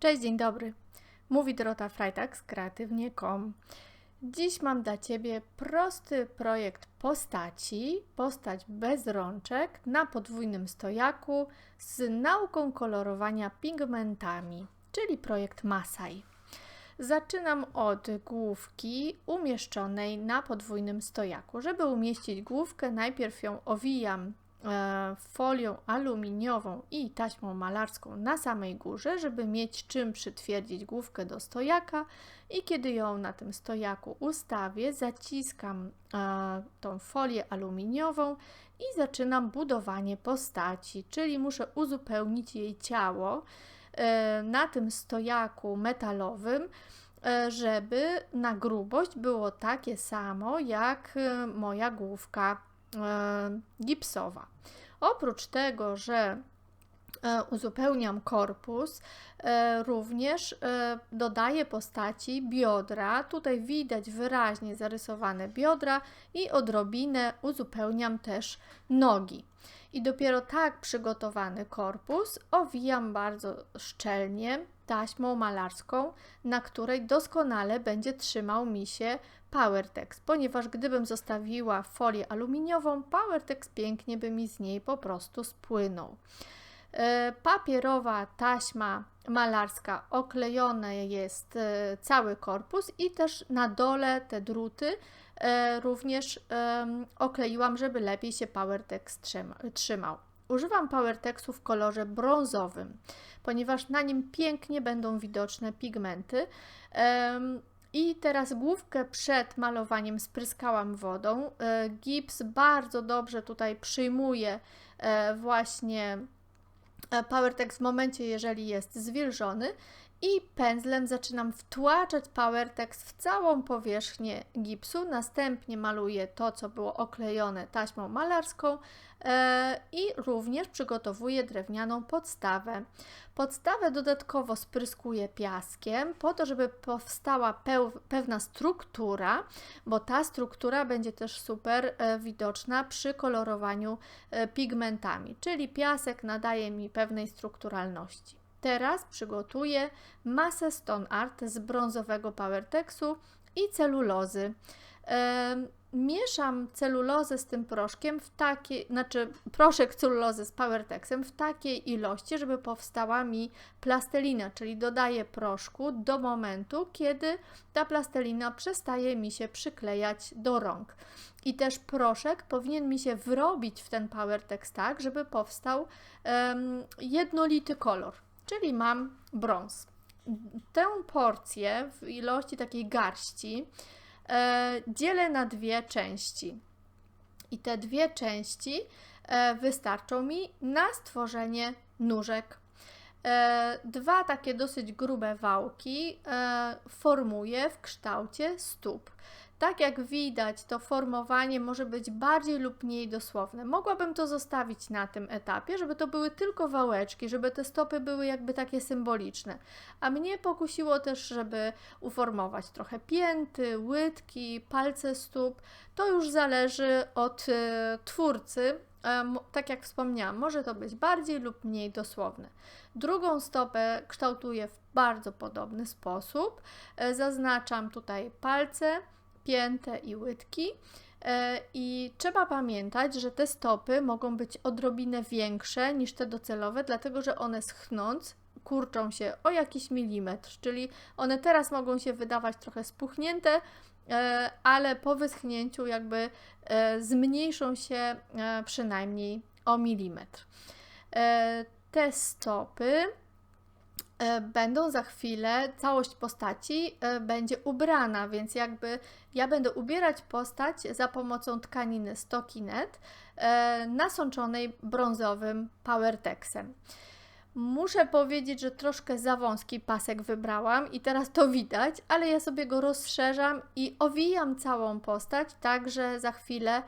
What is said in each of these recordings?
Cześć, dzień dobry. Mówi Dorota Freitag z kreatywnie.com. Dziś mam dla Ciebie prosty projekt postaci, postać bez rączek na podwójnym stojaku z nauką kolorowania pigmentami, czyli projekt Masai. Zaczynam od główki umieszczonej na podwójnym stojaku. Żeby umieścić główkę, najpierw ją owijam folią aluminiową i taśmą malarską na samej górze, żeby mieć czym przytwierdzić główkę do stojaka, i kiedy ją na tym stojaku ustawię, zaciskam tą folię aluminiową i zaczynam budowanie postaci, czyli muszę uzupełnić jej ciało na tym stojaku metalowym, żeby na grubość było takie samo jak moja główka gipsowa. Oprócz tego, że uzupełniam korpus, również dodaję postaci biodra. Tutaj widać wyraźnie zarysowane biodra i odrobinę uzupełniam też nogi. I dopiero tak przygotowany korpus owijam bardzo szczelnie taśmą malarską, na której doskonale będzie trzymał mi się PowerTex, ponieważ gdybym zostawiła folię aluminiową, PowerTex pięknie by mi z niej po prostu spłynął. Papierowa taśma malarska, oklejony jest cały korpus i też na dole te druty również okleiłam, żeby lepiej się PowerTex trzymał. Używam PowerTexu w kolorze brązowym, ponieważ na nim pięknie będą widoczne pigmenty. I teraz główkę przed malowaniem spryskałam wodą. Gips bardzo dobrze tutaj przyjmuje właśnie PowerTex w momencie, jeżeli jest zwilżony, i pędzlem zaczynam wtłaczać PowerTex w całą powierzchnię gipsu. Następnie maluję to, co było oklejone taśmą malarską i również przygotowuję drewnianą podstawę. Podstawę dodatkowo spryskuję piaskiem po to, żeby powstała pewna struktura, bo ta struktura będzie też super widoczna przy kolorowaniu pigmentami, czyli piasek nadaje mi pewnej strukturalności. Teraz przygotuję masę Stone Art z brązowego PowerTexu i celulozy. Mieszam celulozę z tym proszkiem proszek celulozy z PowerTexem w takiej ilości, żeby powstała mi plastelina, czyli dodaję proszku do momentu, kiedy ta plastelina przestaje mi się przyklejać do rąk. I też proszek powinien mi się wrobić w ten PowerTex tak, żeby powstał jednolity kolor. Czyli mam brąz. Tę porcję w ilości takiej garści dzielę na dwie części. I te dwie części wystarczą mi na stworzenie nóżek. Dwa takie dosyć grube wałki formuję w kształcie stóp. Tak jak widać, to formowanie może być bardziej lub mniej dosłowne. Mogłabym to zostawić na tym etapie, żeby to były tylko wałeczki, żeby te stopy były jakby takie symboliczne. A mnie pokusiło też, żeby uformować trochę pięty, łydki, palce stóp. To już zależy od twórcy. Tak jak wspomniałam, może to być bardziej lub mniej dosłowne. Drugą stopę kształtuję w bardzo podobny sposób. Zaznaczam tutaj palce, piętę i łydki. I trzeba pamiętać, że te stopy mogą być odrobinę większe niż te docelowe, dlatego że one schnąc kurczą się o jakiś milimetr, czyli one teraz mogą się wydawać trochę spuchnięte, ale po wyschnięciu jakby zmniejszą się przynajmniej o milimetr. Te stopy będą za chwilę, całość postaci będzie ubrana, więc jakby ja będę ubierać postać za pomocą tkaniny Stockinet nasączonej brązowym PowerTexem. Muszę powiedzieć, że troszkę za wąski pasek wybrałam i teraz to widać, ale ja sobie go rozszerzam i owijam całą postać, tak że za chwilę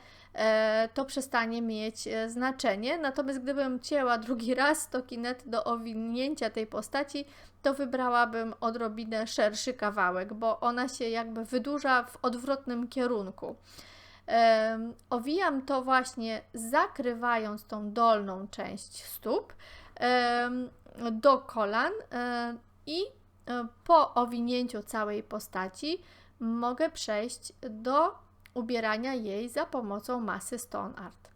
to przestanie mieć znaczenie. Natomiast gdybym cięła drugi raz Stockinet do owinięcia tej postaci, to wybrałabym odrobinę szerszy kawałek, bo ona się jakby wydłuża w odwrotnym kierunku. Owijam to właśnie zakrywając tą dolną część stóp do kolan i po owinięciu całej postaci mogę przejść do ubierania jej za pomocą masy Stone Art.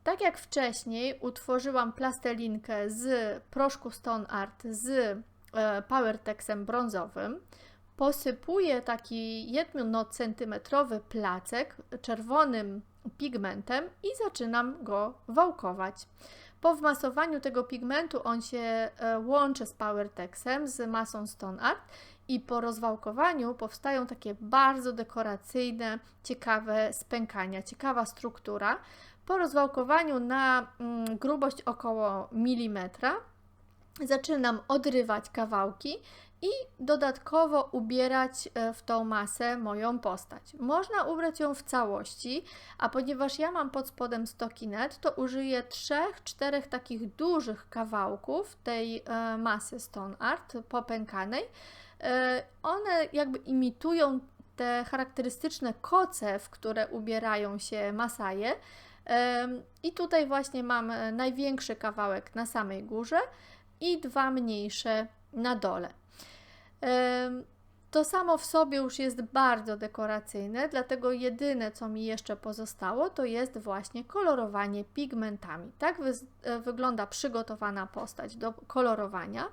Tak jak wcześniej utworzyłam plastelinkę z proszku Stone Art z PowerTexem brązowym, posypuję taki 1-centymetrowy placek czerwonym pigmentem i zaczynam go wałkować. Po wmasowaniu tego pigmentu on się łączy z PowerTexem, z masą Stone Art i po rozwałkowaniu powstają takie bardzo dekoracyjne, ciekawe spękania, ciekawa struktura. Po rozwałkowaniu na grubość około milimetra zaczynam odrywać kawałki i dodatkowo ubierać w tą masę moją postać. Można ubrać ją w całości, a ponieważ ja mam pod spodem stockinette, to użyję 3-4 takich dużych kawałków tej masy Stone Art popękanej. One jakby imitują te charakterystyczne koce, w które ubierają się Masaje. I tutaj właśnie mam największy kawałek na samej górze i 2 mniejsze na dole. To samo w sobie już jest bardzo dekoracyjne, dlatego jedyne co mi jeszcze pozostało to jest właśnie kolorowanie pigmentami. Tak wygląda przygotowana postać do kolorowania.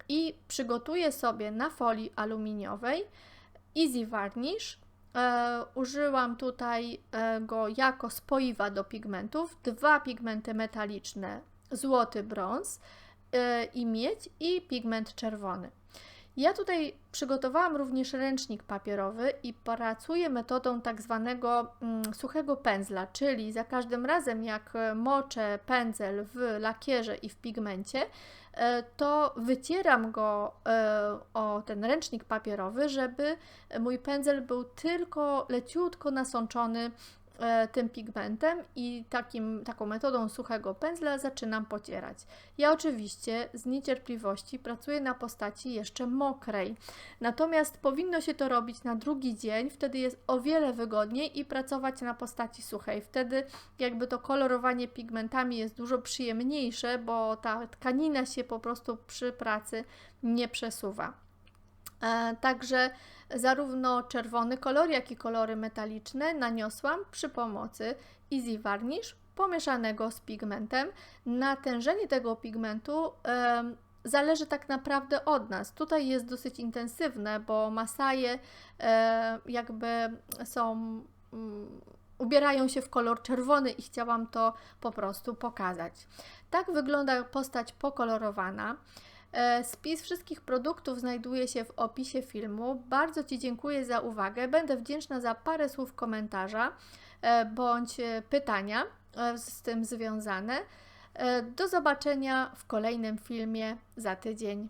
I przygotuję sobie na folii aluminiowej Easy Varnish. Użyłam tutaj go jako spoiwa do pigmentów, 2 pigmenty metaliczne, złoty, brąz i miedź i pigment czerwony. Ja tutaj przygotowałam również ręcznik papierowy i pracuję metodą tak zwanego suchego pędzla, czyli za każdym razem jak moczę pędzel w lakierze i w pigmencie, to wycieram go o ten ręcznik papierowy, żeby mój pędzel był tylko leciutko nasączony tym pigmentem i taką metodą suchego pędzla zaczynam pocierać. Ja oczywiście z niecierpliwości pracuję na postaci jeszcze mokrej, natomiast powinno się to robić na drugi dzień, wtedy jest o wiele wygodniej i pracować na postaci suchej. Wtedy jakby to kolorowanie pigmentami jest dużo przyjemniejsze, bo ta tkanina się po prostu przy pracy nie przesuwa. Także zarówno czerwony kolor, jak i kolory metaliczne naniosłam przy pomocy Easy Varnish pomieszanego z pigmentem. Natężenie tego pigmentu zależy tak naprawdę od nas. Tutaj jest dosyć intensywne, bo Masaje jakby ubierają się w kolor czerwony i chciałam to po prostu pokazać. Tak wygląda postać pokolorowana. Spis wszystkich produktów znajduje się w opisie filmu. Bardzo Ci dziękuję za uwagę. Będę wdzięczna za parę słów komentarza bądź pytania z tym związane. Do zobaczenia w kolejnym filmie za tydzień.